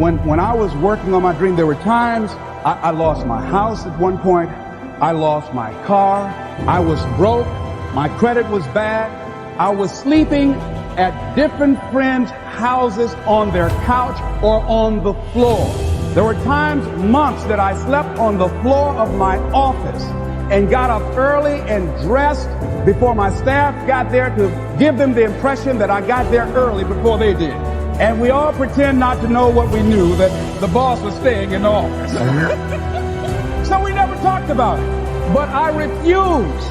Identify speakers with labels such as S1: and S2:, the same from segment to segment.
S1: when I was working on my dream, there were times I lost my house at one point. I lost my car. I was broke. My credit was bad. I was sleeping at different friends' houses on their couch or on the floor. There were times, months, that I slept on the floor of my office and got up early and dressed before my staff got there to give them the impression that I got there early before they did. And we all pretend not to know what we knew, that the boss was staying in the office. So we never talked about it. But I refuse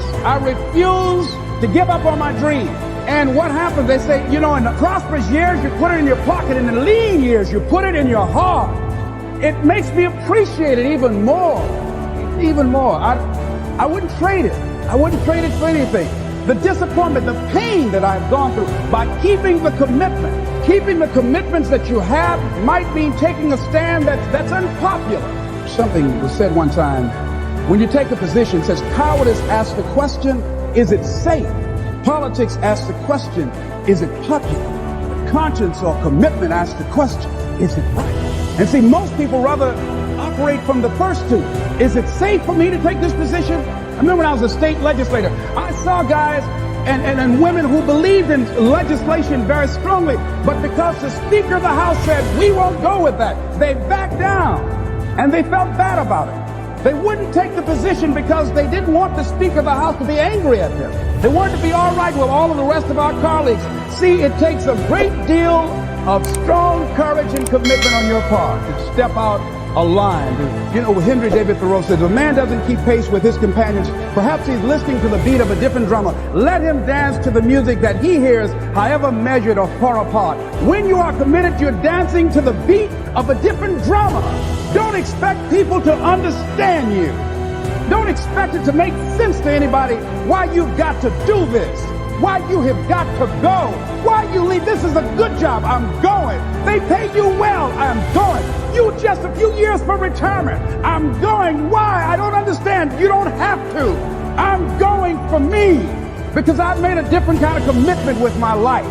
S1: to give up on my dream. And what happens, they say, you know, in the prosperous years, you put it in your pocket. In the lean years, you put it in your heart. It makes me appreciate it even more. Even more. I wouldn't trade it. I wouldn't trade it for anything. The disappointment, the pain that I've gone through by keeping the commitment. Keeping the commitments that you have might mean taking a stand that's unpopular. Something was said one time. When you take a position, it says cowardice asks the question, is it safe? Politics asks the question, is it popular? Conscience or commitment asks the question, is it right? And see, most people rather operate from the first two. Is it safe for me to take this position? I remember when I was a state legislator, I saw guys and women who believed in legislation very strongly, but because the Speaker of the House said, we won't go with that, they backed down, and they felt bad about it. They wouldn't take the position because they didn't want the Speaker of the House to be angry at them. They wanted to be all right with all of the rest of our colleagues. See, it takes a great deal of strong courage and commitment on your part to step out a line. You know, Henry David Thoreau says, a man doesn't keep pace with his companions. Perhaps he's listening to the beat of a different drummer. Let him dance to the music that he hears, however measured or far apart. When you are committed, you're dancing to the beat of a different drummer. Don't expect people to understand you. Don't expect it to make sense to anybody why you've got to do this, why you have got to go, why you leave. This is a good job. I'm going. They pay you well. I'm going. You just a few years for retirement. I'm going. Why? I don't understand. You don't have to. I'm going for me because I've made a different kind of commitment with my life.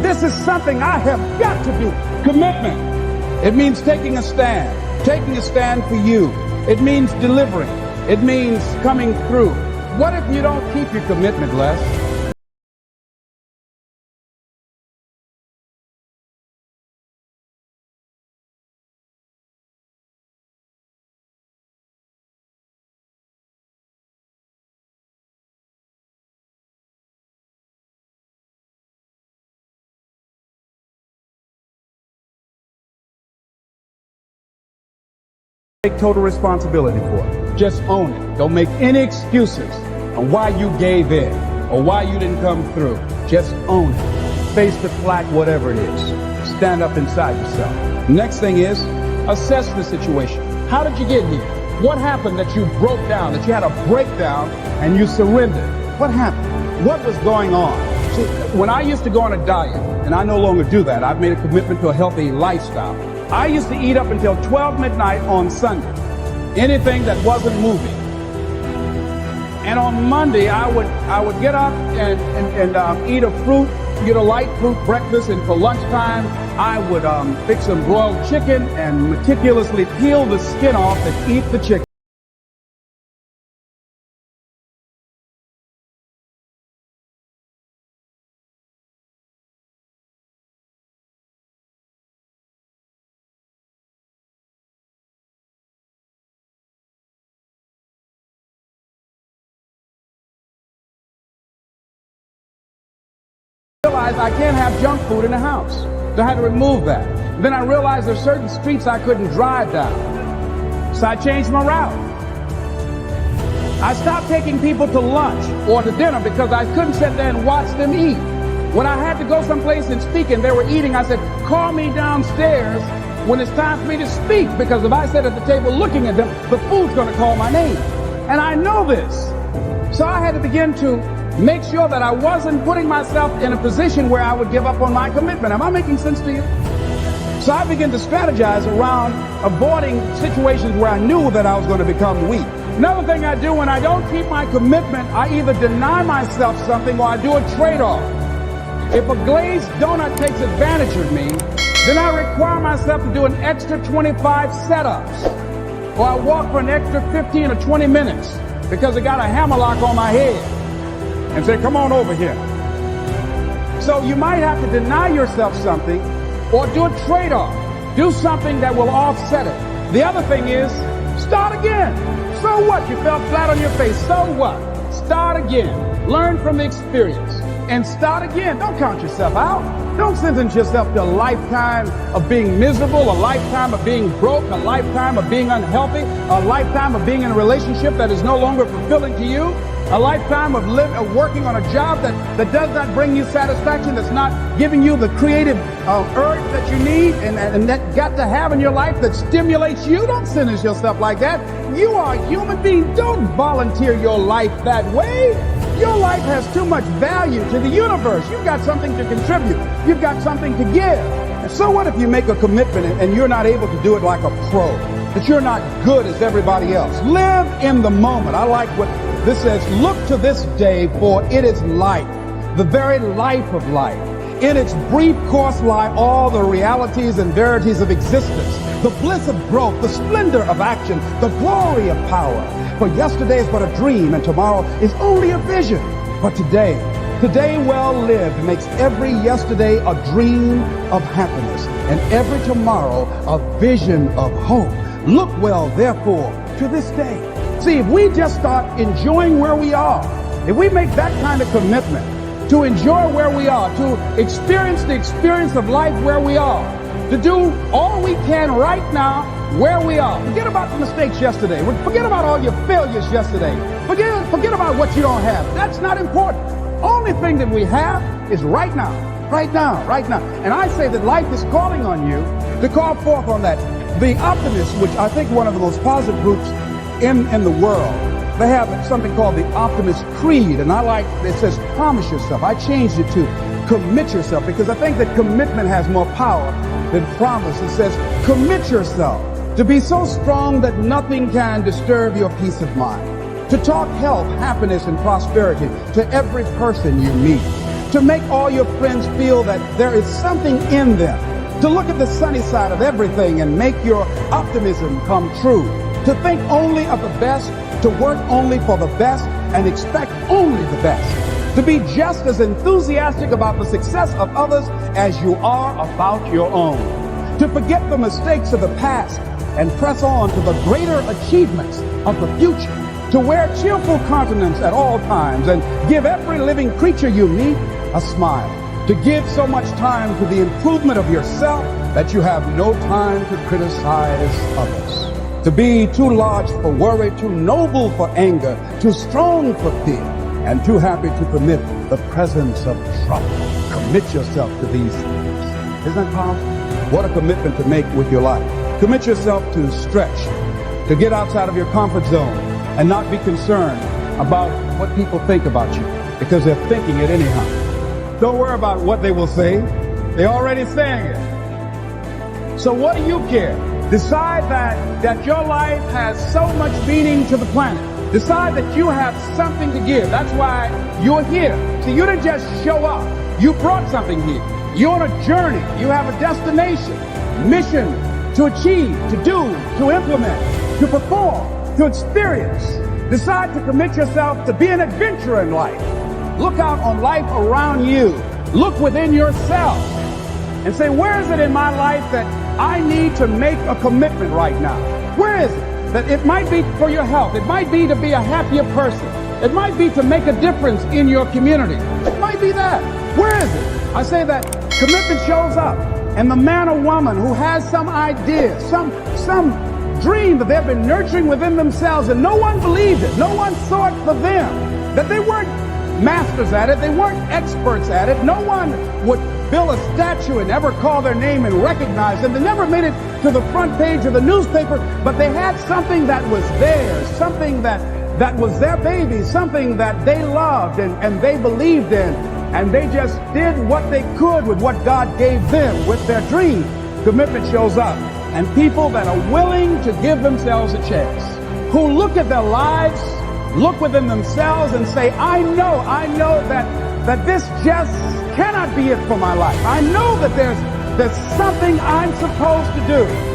S1: This is something I have got to do. Commitment. It means taking a stand. Taking a stand for you. It means delivering. It means coming through. What if you don't keep your commitment, Les? Take total responsibility for it. Just own it. Don't make any excuses on why you gave in or why you didn't come through. Just own it. Face the flack, whatever it is. Stand up inside yourself. Next thing is, assess the situation. How did you get here? What happened that you broke down, that you had a breakdown and you surrendered? What happened? What was going on? See, when I used to go on a diet, and I no longer do that, I've made a commitment to a healthy lifestyle. I used to eat up until 12 midnight on Sunday. Anything that wasn't moving. And on Monday, I would get up and eat a fruit, get a light fruit breakfast, and for lunchtime, I would fix some broiled chicken and meticulously peel the skin off and eat the chicken. I realized I can't have junk food in the house. So I had to remove that. Then I realized there's certain streets I couldn't drive down. So I changed my route. I stopped taking people to lunch or to dinner because I couldn't sit there and watch them eat. When I had to go someplace and speak and they were eating, I said, call me downstairs when it's time for me to speak, because if I sit at the table looking at them, the food's going to call my name. And I know this. So I had to begin to make sure that I wasn't putting myself in a position where I would give up on my commitment. Am I making sense to you? So I began to strategize around avoiding situations where I knew that I was going to become weak. Another thing I do when I don't keep my commitment, I either deny myself something or I do a trade-off. If a glazed donut takes advantage of me, Then I require myself to do an extra 25 setups. Or I walk for an extra 15 or 20 minutes because I got a hammerlock on my head and say, come on over here. So you might have to deny yourself something or do a trade-off. Do something that will offset it. The other thing is, start again. So what? You fell flat on your face. So what? Start again. Learn from the experience and start again. Don't count yourself out. Don't sentence yourself to a lifetime of being miserable, a lifetime of being broke, a lifetime of being unhealthy, a lifetime of being in a relationship that is no longer fulfilling to you, a lifetime of working on a job that does not bring you satisfaction, that's not giving you the creative urge that you need and that got to have in your life that stimulates you. Don't sentence yourself like that. You are a human being. Don't volunteer your life that way. Your life has too much value to the universe. You've got something to contribute. You've got something to give. And so what if you make a commitment and you're not able to do it like a pro? That you're not good as everybody else. Live in the moment. I like what this says. Look to this day, for it is life, the very life of life. In its brief course lie all the realities and verities of existence, the bliss of growth, the splendor of action, the glory of power. For yesterday is but a dream, and tomorrow is only a vision. But today well lived makes every yesterday a dream of happiness, and every tomorrow a vision of hope. Look well, therefore, to this day. See, if we just start enjoying where we are, if we make that kind of commitment to enjoy where we are, to experience the experience of life where we are, to do all we can right now where we are. Forget about the mistakes yesterday. Forget about all your failures yesterday. Forget about what you don't have. That's not important. Only thing that we have is right now. Right now, right now. And I say that life is calling on you to call forth on that. The optimists, which I think one of the most positive groups in the world, they have something called the Optimist Creed, and I like, it says promise yourself. I changed it to commit yourself, because I think that commitment has more power than promise. It says commit yourself to be so strong that nothing can disturb your peace of mind, to talk health, happiness, and prosperity to every person you meet, to make all your friends feel that there is something in them, to look at the sunny side of everything and make your optimism come true, to think only of the best, to work only for the best, and expect only the best, to be just as enthusiastic about the success of others as you are about your own, to forget the mistakes of the past and press on to the greater achievements of the future, to wear cheerful countenance at all times and give every living creature you meet a smile, to give so much time to the improvement of yourself that you have no time to criticize others, to be too large for worry, too noble for anger, too strong for fear, and too happy to permit the presence of trouble. Commit yourself to these things. Isn't that powerful? What a commitment to make with your life. Commit yourself to stretch, to get outside of your comfort zone and not be concerned about what people think about you, because they're thinking it anyhow. Don't worry about what they will say. They're already saying it. So what do you care? Decide that your life has so much meaning to the planet. Decide that you have something to give. That's why you're here. So you didn't just show up. You brought something here. You're on a journey. You have a destination, mission to achieve, to do, to implement, to perform, to experience. Decide to commit yourself to be an adventurer in life. Look out on life around you. Look within yourself and say, where is it in my life that I need to make a commitment right now? Where is it? That it might be for your health. It might be to be a happier person. It might be to make a difference in your community. It might be that. Where is it? I say that commitment shows up. And the man or woman who has some idea, some dream that they've been nurturing within themselves, and no one believed it, no one saw it for them, that they weren't masters at it, they weren't experts at it, no one would build a statue and ever call their name and recognize them. They never made it to the front page of the newspaper, but they had something that was theirs, something that was their baby, something that they loved and they believed in, and they just did what they could with what God gave them with their dream. Commitment shows up, and people that are willing to give themselves a chance, who look at their lives, look within themselves and say, I know that this just cannot be it for my life. I know that there's something I'm supposed to do.